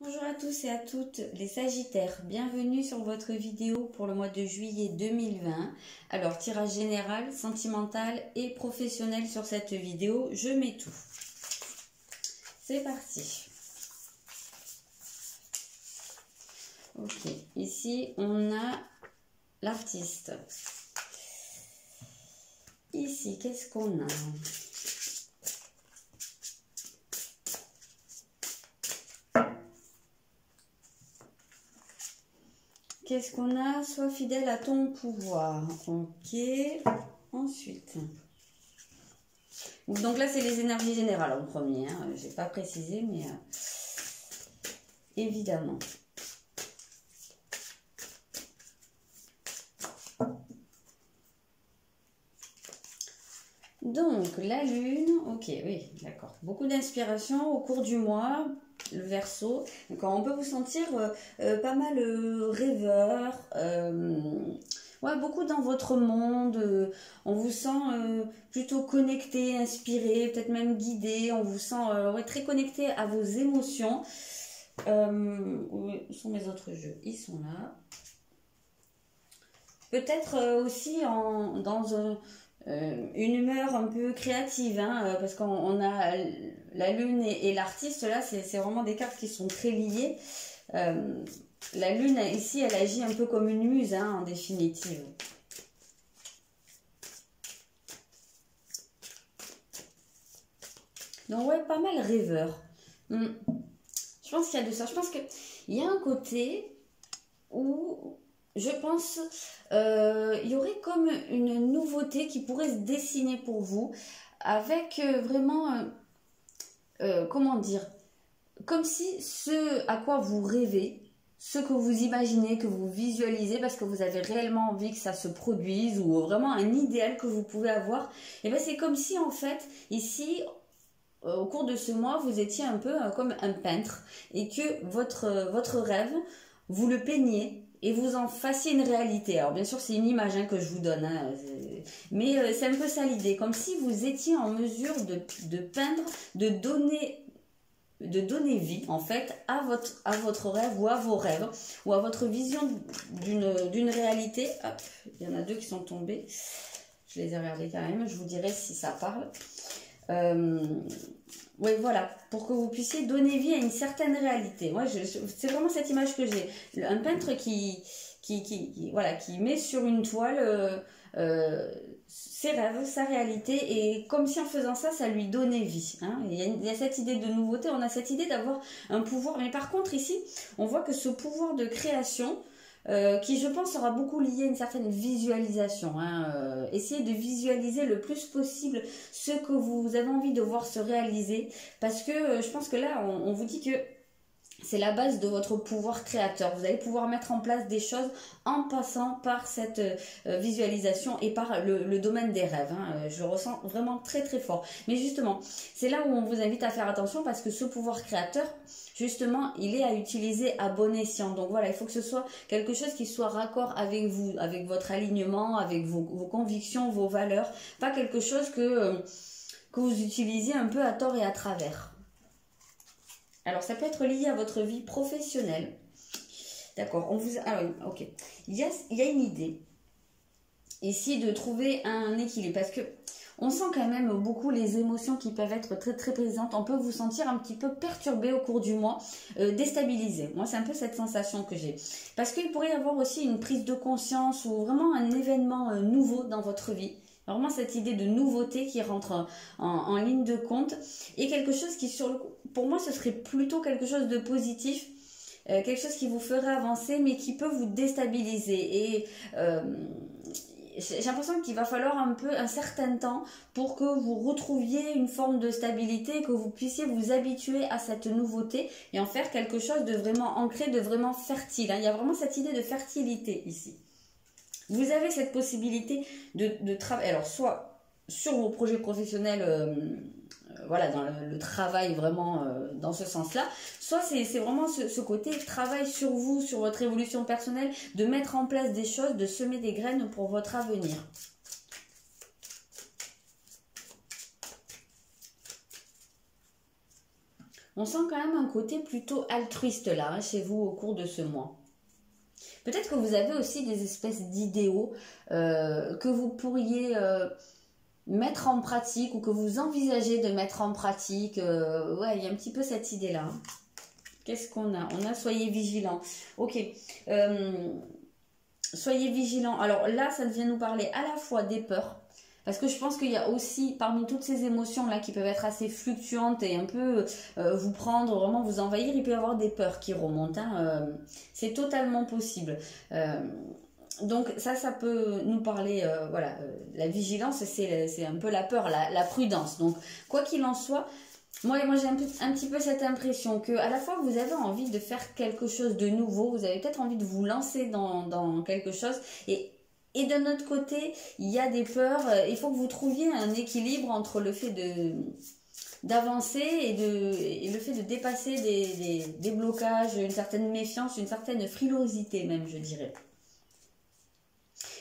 Bonjour à tous et à toutes les Sagittaires, bienvenue sur votre vidéo pour le mois de juillet 2020. Alors tirage général, sentimental et professionnel sur cette vidéo, je mets tout. C'est parti. Ok, ici on a l'artiste. Ici, qu'est-ce qu'on a ? Qu'est-ce qu'on a? Sois fidèle à ton pouvoir. Ok. Ensuite. Donc là, c'est les énergies générales en premier. Hein. Je n'ai pas précisé, mais évidemment. Donc, la lune. Ok, oui, d'accord. Beaucoup d'inspiration au cours du mois. Le Verseau. Donc, on peut vous sentir pas mal rêveur. Ouais, beaucoup dans votre monde. On vous sent plutôt connecté, inspiré, peut-être même guidé. On vous sent ouais, très connecté à vos émotions. Où sont mes autres jeux? Ils sont là. Peut-être aussi dans une humeur un peu créative, hein, parce qu'on a la lune et l'artiste, là, c'est vraiment des cartes qui sont très liées. La lune, ici, elle agit un peu comme une muse, hein, en définitive. Donc, ouais, pas mal rêveur. Je pense qu'il y a de ça. Je pense qu'il y a un côté où... Je pense il y aurait comme une nouveauté qui pourrait se dessiner pour vous avec vraiment, comment dire, comme si ce à quoi vous rêvez, ce que vous imaginez, que vous visualisez parce que vous avez réellement envie que ça se produise ou vraiment un idéal que vous pouvez avoir, et bien c'est comme si en fait ici au cours de ce mois vous étiez un peu comme un peintre et que votre rêve vous le peigniez et vous en fassiez une réalité. Alors bien sûr c'est une image hein, que je vous donne, hein, mais c'est un peu ça l'idée, comme si vous étiez en mesure de peindre, de donner vie en fait à votre rêve ou à vos rêves ou à votre vision d'une réalité. Hop, il y en a deux qui sont tombés, je les ai regardés quand même, je vous dirai si ça parle. Oui, voilà, pour que vous puissiez donner vie à une certaine réalité. Moi, c'est vraiment cette image que j'ai. Un peintre voilà, qui met sur une toile ses rêves, sa réalité, et comme si en faisant ça, ça lui donnait vie. Hein. Il y a cette idée de nouveauté, on a cette idée d'avoir un pouvoir. Mais par contre, ici, on voit que ce pouvoir de création, qui je pense sera beaucoup lié à une certaine visualisation. Hein. Essayez de visualiser le plus possible ce que vous avez envie de voir se réaliser, parce que je pense que là on vous dit que c'est la base de votre pouvoir créateur. Vous allez pouvoir mettre en place des choses en passant par cette visualisation et par le domaine des rêves. Hein. Je le ressens vraiment très très fort. Mais justement, c'est là où on vous invite à faire attention parce que ce pouvoir créateur, justement, il est à utiliser à bon escient. Donc voilà, il faut que ce soit quelque chose qui soit raccord avec vous, avec votre alignement, avec vos convictions, vos valeurs. Pas quelque chose que vous utilisez un peu à tort et à travers. Alors, ça peut être lié à votre vie professionnelle. D'accord, alors, ok. Il y a une idée ici de trouver un équilibre parce que on sent quand même beaucoup les émotions qui peuvent être très très présentes. On peut vous sentir un petit peu perturbé au cours du mois, déstabilisé. Moi, c'est un peu cette sensation que j'ai. Parce qu'il pourrait y avoir aussi une prise de conscience ou vraiment un événement nouveau dans votre vie. Vraiment cette idée de nouveauté qui rentre en ligne de compte et quelque chose qui sur le coup, pour moi ce serait plutôt quelque chose de positif, quelque chose qui vous ferait avancer mais qui peut vous déstabiliser et j'ai l'impression qu'il va falloir un certain temps pour que vous retrouviez une forme de stabilité, que vous puissiez vous habituer à cette nouveauté et en faire quelque chose de vraiment ancré, de vraiment fertile. Hein. Il y a vraiment cette idée de fertilité ici. Vous avez cette possibilité de travailler, alors soit sur vos projets professionnels, voilà, dans le travail vraiment dans ce sens-là, soit c'est vraiment ce côté travail sur vous, sur votre évolution personnelle, de mettre en place des choses, de semer des graines pour votre avenir. On sent quand même un côté plutôt altruiste là, hein, chez vous au cours de ce mois. Peut-être que vous avez aussi des espèces d'idéaux que vous pourriez mettre en pratique ou que vous envisagez de mettre en pratique. Ouais, il y a un petit peu cette idée-là. Hein. Qu'est-ce qu'on a? On a soyez vigilants. Ok. Soyez vigilants. Alors là, ça vient nous parler à la fois des peurs. Parce que je pense qu'il y a aussi, parmi toutes ces émotions-là qui peuvent être assez fluctuantes et un peu vous prendre, vraiment vous envahir, il peut y avoir des peurs qui remontent. Hein, c'est totalement possible. Donc ça peut nous parler, voilà, la vigilance, c'est un peu la peur, la prudence. Donc quoi qu'il en soit, moi j'ai un petit peu cette impression que à la fois vous avez envie de faire quelque chose de nouveau, vous avez peut-être envie de vous lancer dans quelque chose et d'un autre côté, il y a des peurs, il faut que vous trouviez un équilibre entre le fait d'avancer et le fait de dépasser des blocages, une certaine méfiance, une certaine frilosité même, je dirais.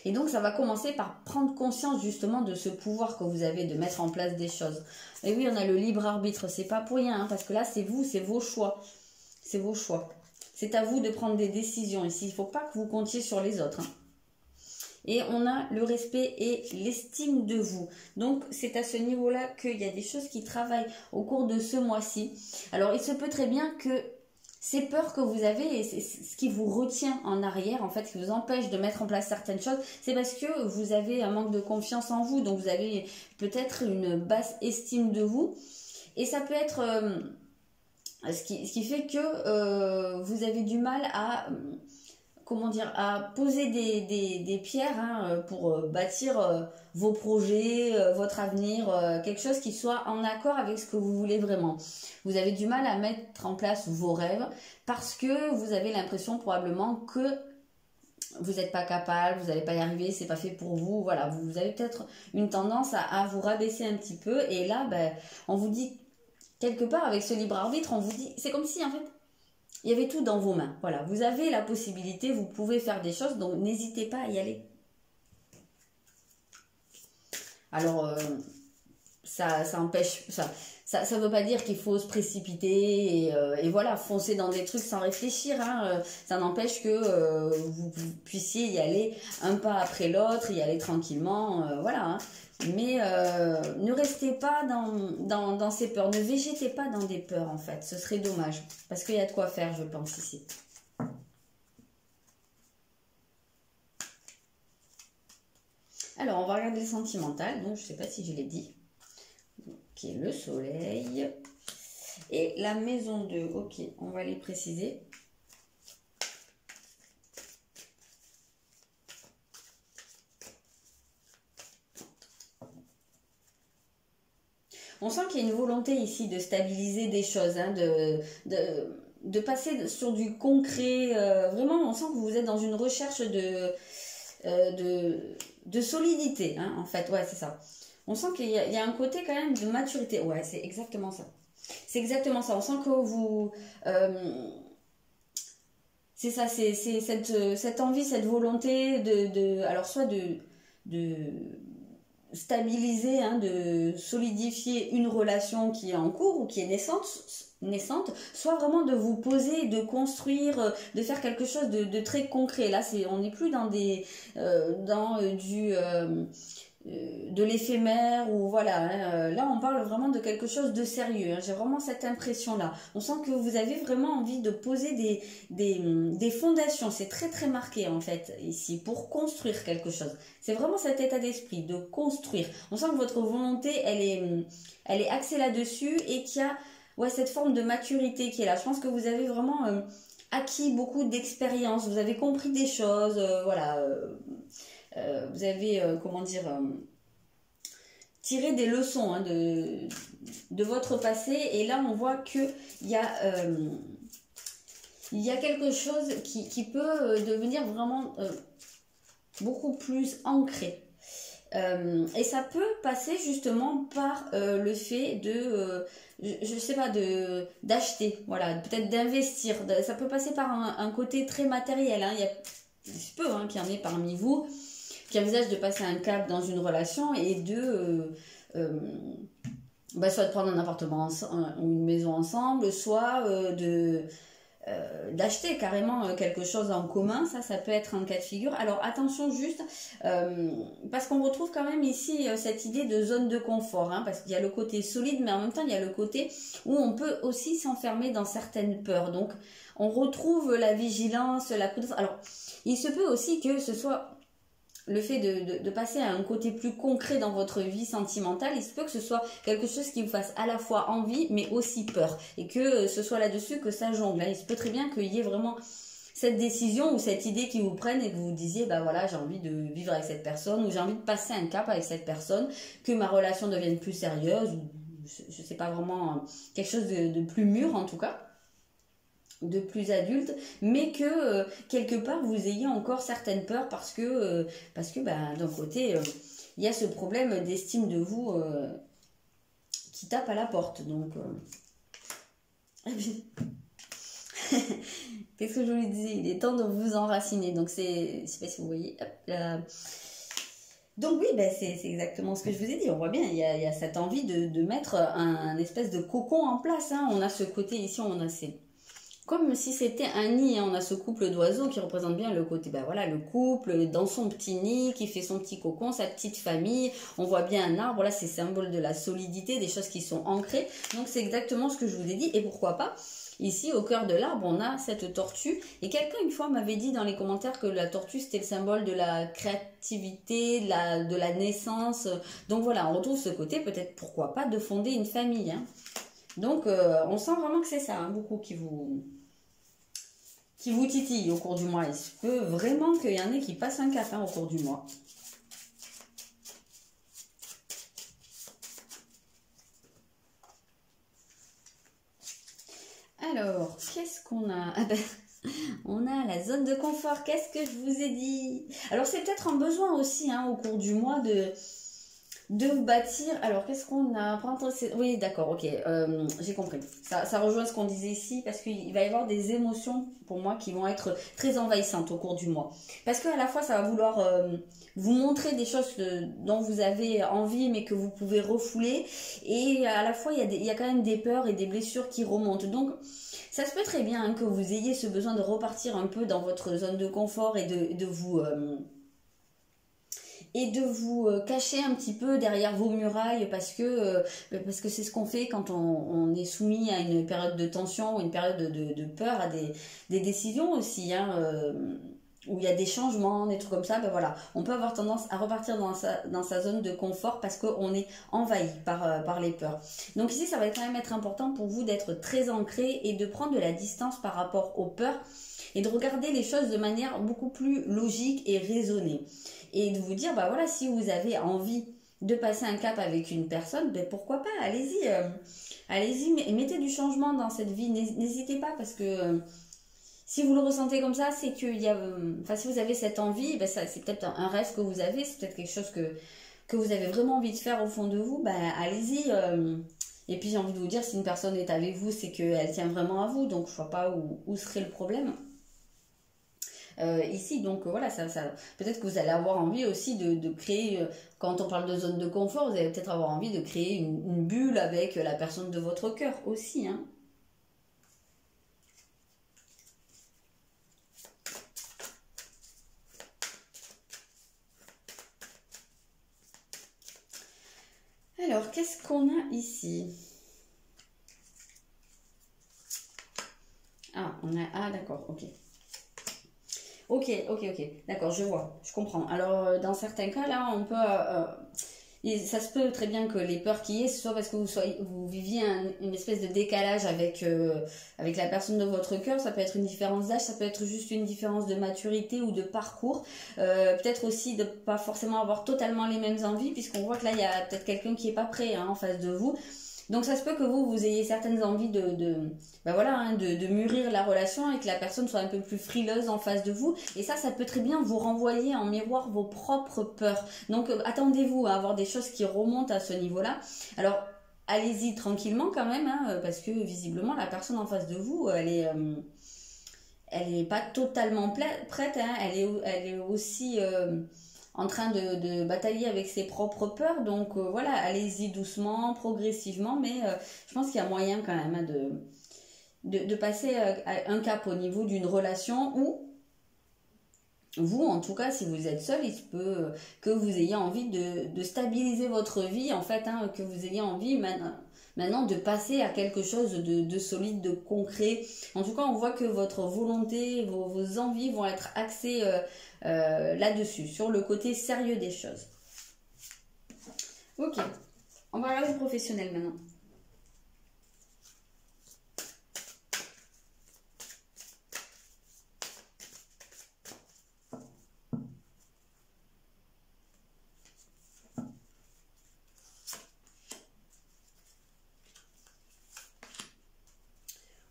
Et donc, ça va commencer par prendre conscience justement de ce pouvoir que vous avez de mettre en place des choses. Et oui, on a le libre arbitre, c'est pas pour rien, hein, parce que là, c'est vous, c'est vos choix. C'est vos choix. C'est à vous de prendre des décisions ici. Il ne faut pas que vous comptiez sur les autres. Hein. Et on a le respect et l'estime de vous. Donc, c'est à ce niveau-là qu'il y a des choses qui travaillent au cours de ce mois-ci. Alors, il se peut très bien que ces peurs que vous avez, et c'est ce qui vous retient en arrière, en fait, qui vous empêche de mettre en place certaines choses, c'est parce que vous avez un manque de confiance en vous, donc vous avez peut-être une basse estime de vous, et ça peut être ce qui fait que vous avez du mal à, comment dire, à poser des pierres hein, pour bâtir vos projets, votre avenir, quelque chose qui soit en accord avec ce que vous voulez vraiment. Vous avez du mal à mettre en place vos rêves parce que vous avez l'impression probablement que vous n'êtes pas capable, vous n'allez pas y arriver, c'est pas fait pour vous. Voilà, vous avez peut-être une tendance à vous rabaisser un petit peu et là, ben, on vous dit quelque part avec ce libre arbitre, on vous dit, c'est comme si en fait il y avait tout dans vos mains. Voilà, vous avez la possibilité, vous pouvez faire des choses, donc n'hésitez pas à y aller. Alors, ça empêche, ça veut pas dire qu'il faut se précipiter et voilà, foncer dans des trucs sans réfléchir. Hein, ça n'empêche que vous puissiez y aller un pas après l'autre, y aller tranquillement, voilà. Hein. Mais ne restez pas dans ces peurs, ne végétez pas dans des peurs en fait, ce serait dommage, parce qu'il y a de quoi faire je pense ici. Alors on va regarder le sentimental, donc je ne sais pas si je l'ai dit, qui est le soleil, et la maison 2, ok, on va les préciser. On sent qu'il y a une volonté ici de stabiliser des choses, hein, de passer sur du concret. Vraiment, on sent que vous êtes dans une recherche de solidité, hein, en fait. Ouais, c'est ça. On sent qu'il y a un côté quand même de maturité. Ouais, c'est exactement ça. C'est exactement ça. On sent que vous... c'est ça, c'est cette envie, cette volonté alors soit de stabiliser, hein, de solidifier une relation qui est en cours ou qui est naissante, soit vraiment de vous poser, de construire, de faire quelque chose de très concret. Là, on n'est plus dans de l'éphémère ou voilà. Hein, là, on parle vraiment de quelque chose de sérieux. Hein, j'ai vraiment cette impression-là. On sent que vous avez vraiment envie de poser des fondations. C'est très très marqué en fait ici pour construire quelque chose. C'est vraiment cet état d'esprit de construire. On sent que votre volonté, elle est axée là-dessus et qu'il y a cette forme de maturité qui est là. Je pense que vous avez vraiment acquis beaucoup d'expérience. Vous avez compris des choses. Voilà. Vous avez, comment dire, tiré des leçons hein, de votre passé. Et là, on voit qu'il y a quelque chose qui peut devenir vraiment beaucoup plus ancré. Et ça peut passer justement par le fait de, je sais pas, d'acheter, voilà, peut-être d'investir. Ça peut passer par un côté très matériel. Hein. Il se peut hein, qu'il y en ait parmi vous qui envisagent de passer un cap dans une relation et bah, soit de prendre un appartement ou une maison ensemble, soit d'acheter carrément quelque chose en commun. Ça peut être un cas de figure. Alors attention juste, parce qu'on retrouve quand même ici cette idée de zone de confort, hein, parce qu'il y a le côté solide, mais en même temps il y a le côté où on peut aussi s'enfermer dans certaines peurs. Donc on retrouve la vigilance, la prudence. Alors il se peut aussi que ce soit le fait de passer à un côté plus concret dans votre vie sentimentale. Il se peut que ce soit quelque chose qui vous fasse à la fois envie mais aussi peur, et que ce soit là-dessus que ça jongle. Il se peut très bien qu'il y ait vraiment cette décision ou cette idée qui vous prenne et que vous vous disiez, bah voilà, j'ai envie de vivre avec cette personne, ou j'ai envie de passer un cap avec cette personne, que ma relation devienne plus sérieuse, ou je sais pas, vraiment quelque chose de plus mûr en tout cas, de plus adulte, mais que quelque part vous ayez encore certaines peurs parce que bah, d'un côté il y a ce problème d'estime de vous qui tape à la porte. Donc qu'est-ce que je vous disais, il est temps de vous enraciner. Donc c'est, je sais pas si vous voyez, hop là. Donc oui, ben c'est exactement ce que je vous ai dit. On voit bien, il y a cette envie de mettre un espèce de cocon en place, hein. On a ce côté ici, on a ces... Comme si c'était un nid, hein. On a ce couple d'oiseaux qui représente bien le côté, ben voilà, le couple dans son petit nid, qui fait son petit cocon, sa petite famille. On voit bien un arbre, là c'est symbole de la solidité, des choses qui sont ancrées. Donc c'est exactement ce que je vous ai dit, et pourquoi pas. Ici, au cœur de l'arbre, on a cette tortue. Et quelqu'un, une fois, m'avait dit dans les commentaires que la tortue, c'était le symbole de la créativité, de la naissance. Donc voilà, on retrouve ce côté, peut-être, pourquoi pas, de fonder une famille, hein. Donc, on sent vraiment que c'est ça, hein, beaucoup qui vous titille au cours du mois. Il se peut vraiment qu'il y en ait qui passent un cap, hein, au cours du mois. Alors, qu'est-ce qu'on a? Ah ben, on a la zone de confort. Qu'est-ce que je vous ai dit? Alors, c'est peut-être un besoin aussi, hein, au cours du mois de bâtir. Alors, qu'est-ce qu'on a? Oui, d'accord, ok, j'ai compris. Ça rejoint ce qu'on disait ici, parce qu'il va y avoir des émotions, pour moi, qui vont être très envahissantes au cours du mois. Parce qu'à la fois, ça va vouloir vous montrer des choses dont vous avez envie, mais que vous pouvez refouler. Et à la fois, il y a quand même des peurs et des blessures qui remontent. Donc, ça se peut très bien, hein, que vous ayez ce besoin de repartir un peu dans votre zone de confort et de vous... cacher un petit peu derrière vos murailles, parce que c'est ce qu'on fait quand on est soumis à une période de tension, une période de peur, à des décisions aussi, hein, où il y a des changements, des trucs comme ça. Ben voilà, on peut avoir tendance à repartir dans sa zone de confort parce qu'on est envahi par les peurs. Donc ici, ça va quand même être important pour vous d'être très ancré et de prendre de la distance par rapport aux peurs et de regarder les choses de manière beaucoup plus logique et raisonnée. Et de vous dire, bah voilà, si vous avez envie de passer un cap avec une personne, ben pourquoi pas, allez-y, mettez du changement dans cette vie, n'hésitez pas, parce que si vous le ressentez comme ça, c'est qu'il y a, si vous avez cette envie, ben c'est peut-être un rêve que vous avez, c'est peut-être quelque chose que vous avez vraiment envie de faire au fond de vous, ben allez-y. Et puis j'ai envie de vous dire, si une personne est avec vous, c'est qu'elle tient vraiment à vous, donc je vois pas où serait le problème. Ici, donc voilà, peut-être que vous allez avoir envie aussi de créer, quand on parle de zone de confort, vous allez peut-être avoir envie de créer une bulle avec la personne de votre cœur aussi, hein. Alors, qu'est-ce qu'on a ici? Ah, d'accord, ok. Ok, d'accord, je vois, je comprends. Alors, dans certains cas, là, on peut... ça se peut très bien que les peurs qu'il y ait, ce soit parce que vous viviez une espèce de décalage avec la personne de votre cœur. Ça peut être une différence d'âge, ça peut être juste une différence de maturité ou de parcours. Peut-être aussi de pas forcément avoir totalement les mêmes envies, puisqu'on voit que là, il y a peut-être quelqu'un qui est pas prêt, hein, en face de vous. Donc ça se peut que vous ayez certaines envies de mûrir la relation et que la personne soit un peu plus frileuse en face de vous. Et ça peut très bien vous renvoyer en miroir vos propres peurs. Donc attendez-vous à avoir des choses qui remontent à ce niveau-là. Alors allez-y tranquillement quand même, hein, parce que visiblement la personne en face de vous, elle est pas totalement prête, hein. Elle est aussi... en train de batailler avec ses propres peurs. Donc voilà, allez-y doucement, progressivement, mais je pense qu'il y a moyen quand même hein, de passer un cap au niveau d'une relation où vous, en tout cas, si vous êtes seul, il se peut que vous ayez envie de stabiliser votre vie, en fait, hein, que vous ayez envie maintenant de passer à quelque chose de solide, de concret. En tout cas, on voit que votre volonté, vos envies vont être axées là-dessus, sur le côté sérieux des choses. Ok, on va regarder le professionnel maintenant.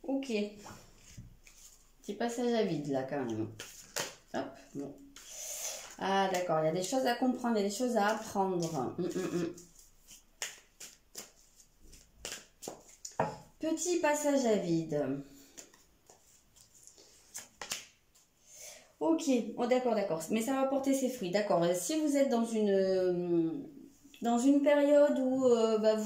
Ok. Petit passage à vide là quand même. Hop, bon. Ah d'accord, il y a des choses à comprendre, il y a des choses à apprendre. Petit passage à vide. Ok, oh, d'accord. Mais ça va porter ses fruits, d'accord. Si vous êtes dans une période où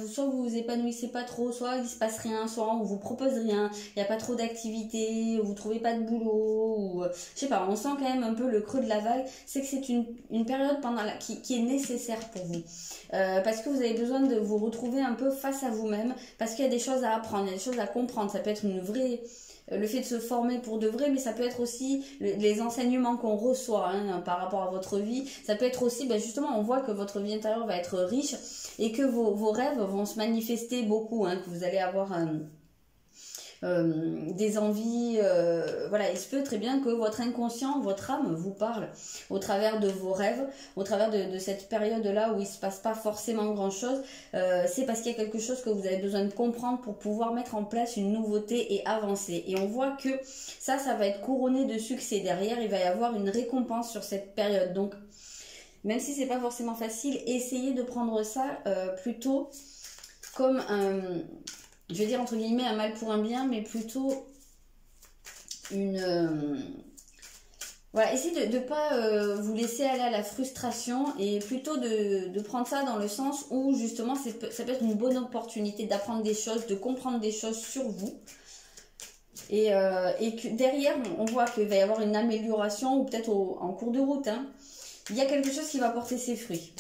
soit vous vous épanouissez pas trop, soit il se passe rien, soit on vous propose rien, il n'y a pas trop d'activités, vous trouvez pas de boulot, ou je sais pas, on sent quand même un peu le creux de la vague, c'est que c'est une période qui est nécessaire pour vous. Parce que vous avez besoin de vous retrouver un peu face à vous-même, parce qu'il y a des choses à apprendre, il y a des choses à comprendre, ça peut être le fait de se former pour de vrai, mais ça peut être aussi les enseignements qu'on reçoit hein, par rapport à votre vie. Ça peut être aussi, justement, on voit que votre vie intérieure va être riche et que vos rêves vont se manifester beaucoup, hein, que vous allez avoir des envies, voilà, il se peut très bien que votre inconscient, votre âme vous parle au travers de vos rêves, au travers de cette période-là où il se passe pas forcément grand-chose, c'est parce qu'il y a quelque chose que vous avez besoin de comprendre pour pouvoir mettre en place une nouveauté et avancer. Et on voit que ça va être couronné de succès derrière, il va y avoir une récompense sur cette période. Donc, même si c'est pas forcément facile, essayez de prendre ça plutôt comme je vais dire entre guillemets un mal pour un bien, mais plutôt voilà, essayez de ne pas vous laisser aller à la frustration et plutôt de prendre ça dans le sens où justement ça peut être une bonne opportunité d'apprendre des choses, de comprendre des choses sur vous. Et que derrière, on voit qu'il va y avoir une amélioration ou peut-être en cours de route. Hein, il y a quelque chose qui va porter ses fruits.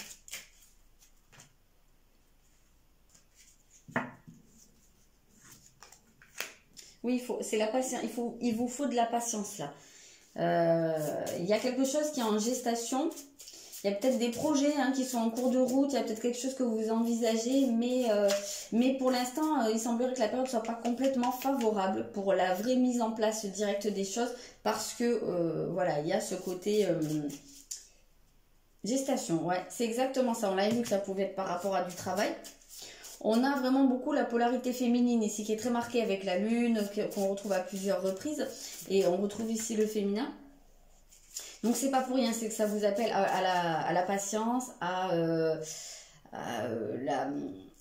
Oui, c'est la patience. Il vous faut de la patience là. Il y a quelque chose qui est en gestation. Il y a peut-être des projets hein, qui sont en cours de route. Il y a peut-être quelque chose que vous envisagez, mais pour l'instant, il semblerait que la période ne soit pas complètement favorable pour la vraie mise en place directe des choses, parce que voilà, il y a ce côté gestation. Ouais, c'est exactement ça. On l'a vu que ça pouvait être par rapport à du travail. On a vraiment beaucoup la polarité féminine ici qui est très marquée avec la lune, qu'on retrouve à plusieurs reprises. Et on retrouve ici le féminin. Donc c'est pas pour rien, c'est que ça vous appelle à la patience, à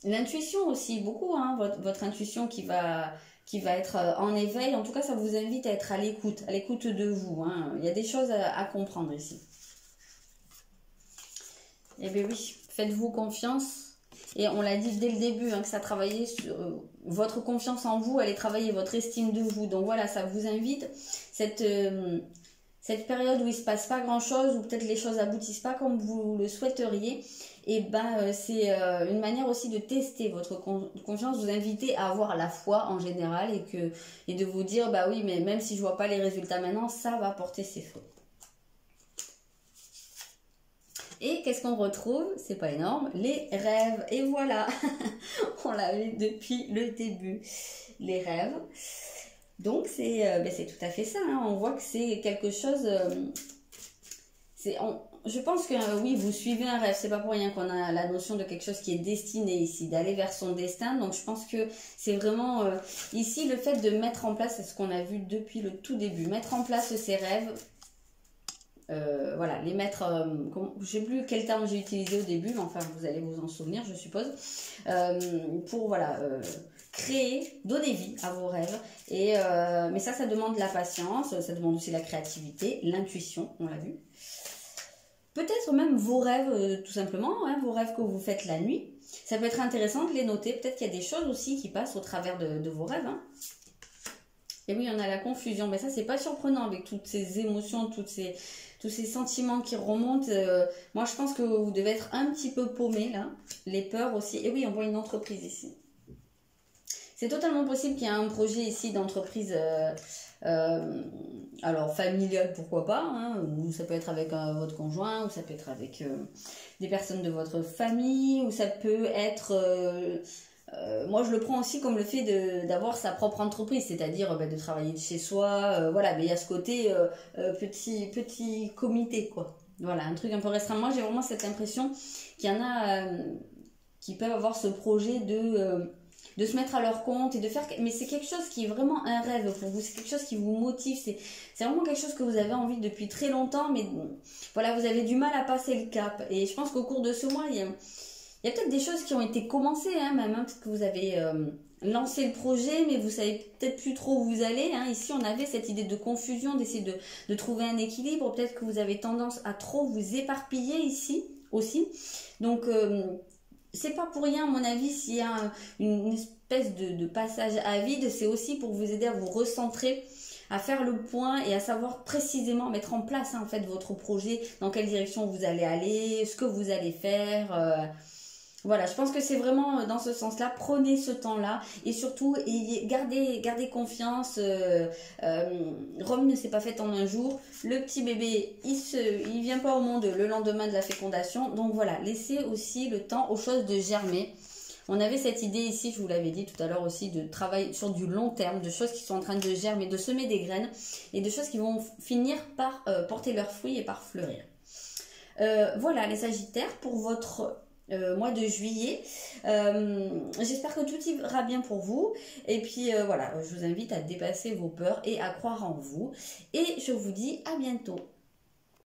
l'intuition aussi, beaucoup, hein, votre intuition qui va être en éveil. En tout cas, ça vous invite à être à l'écoute de vous. Hein. Il y a des choses à comprendre ici. Eh bien oui, faites-vous confiance. Et on l'a dit dès le début, hein, que ça travaillait sur votre confiance en vous, allait travailler votre estime de vous. Donc voilà, ça vous invite, cette période où il ne se passe pas grand-chose, où peut-être les choses aboutissent pas comme vous le souhaiteriez, et c'est une manière aussi de tester votre confiance, vous inviter à avoir la foi en général, et de vous dire, bah oui, mais même si je vois pas les résultats maintenant, ça va porter ses fruits. Et qu'est-ce qu'on retrouve? C'est pas énorme, les rêves. Et voilà, on l'a vu depuis le début, les rêves. Donc c'est tout à fait ça, hein. On voit que c'est quelque chose... je pense que oui, vous suivez un rêve, c'est pas pour rien qu'on a la notion de quelque chose qui est destiné ici, d'aller vers son destin. Donc je pense que c'est vraiment ici le fait de mettre en place, c'est ce qu'on a vu depuis le tout début, mettre en place ces rêves. Voilà, les mettre, je sais plus quel terme j'ai utilisé au début, mais enfin vous allez vous en souvenir, je suppose, pour voilà, créer, donner vie à vos rêves. Mais ça demande de la patience, ça demande aussi la créativité, l'intuition, on l'a vu. peut-être même vos rêves, tout simplement, hein, vos rêves que vous faites la nuit. Ça peut être intéressant de les noter. Peut-être qu'il y a des choses aussi qui passent au travers de vos rêves. Hein. Et oui, on a la confusion. Mais ça, c'est pas surprenant avec toutes ces émotions, tous ces sentiments qui remontent. Moi, je pense que vous devez être un petit peu paumé, là. Les peurs aussi. Et oui, on voit une entreprise ici. C'est totalement possible qu'il y ait un projet ici d'entreprise, alors familiale, pourquoi pas, hein, ou ça peut être avec votre conjoint, ou ça peut être avec des personnes de votre famille, ou ça peut être... moi, je le prends aussi comme le fait d'avoir sa propre entreprise, c'est-à-dire de travailler de chez soi, voilà, mais il y a ce côté petit comité, quoi. Voilà, un truc un peu restreint. Moi, j'ai vraiment cette impression qu'il y en a qui peuvent avoir ce projet de se mettre à leur compte et de faire... Mais c'est quelque chose qui est vraiment un rêve pour vous, c'est quelque chose qui vous motive, c'est vraiment quelque chose que vous avez envie depuis très longtemps, mais voilà, vous avez du mal à passer le cap. Et je pense qu'au cours de ce mois, il y a peut-être des choses qui ont été commencées, hein, même, hein, peut-être que vous avez lancé le projet, mais vous savez peut-être plus trop où vous allez. Hein. Ici, on avait cette idée de confusion, d'essayer de trouver un équilibre. Peut-être que vous avez tendance à trop vous éparpiller ici aussi. Donc... c'est pas pour rien, à mon avis, s'il y a une espèce de passage à vide, c'est aussi pour vous aider à vous recentrer, à faire le point et à savoir précisément mettre en place hein, en fait votre projet, dans quelle direction vous allez aller, ce que vous allez faire. Voilà, je pense que c'est vraiment dans ce sens-là. Prenez ce temps-là et surtout gardez confiance. Rome ne s'est pas faite en un jour. Le petit bébé, il vient pas au monde le lendemain de la fécondation. Donc voilà, laissez aussi le temps aux choses de germer. On avait cette idée ici, je vous l'avais dit tout à l'heure aussi, de travailler sur du long terme, de choses qui sont en train de germer, de semer des graines et de choses qui vont finir par porter leurs fruits et par fleurir. Voilà les Sagittaires pour votre... mois de juillet. J'espère que tout ira bien pour vous. Et puis voilà, je vous invite à dépasser vos peurs et à croire en vous. Et je vous dis à bientôt.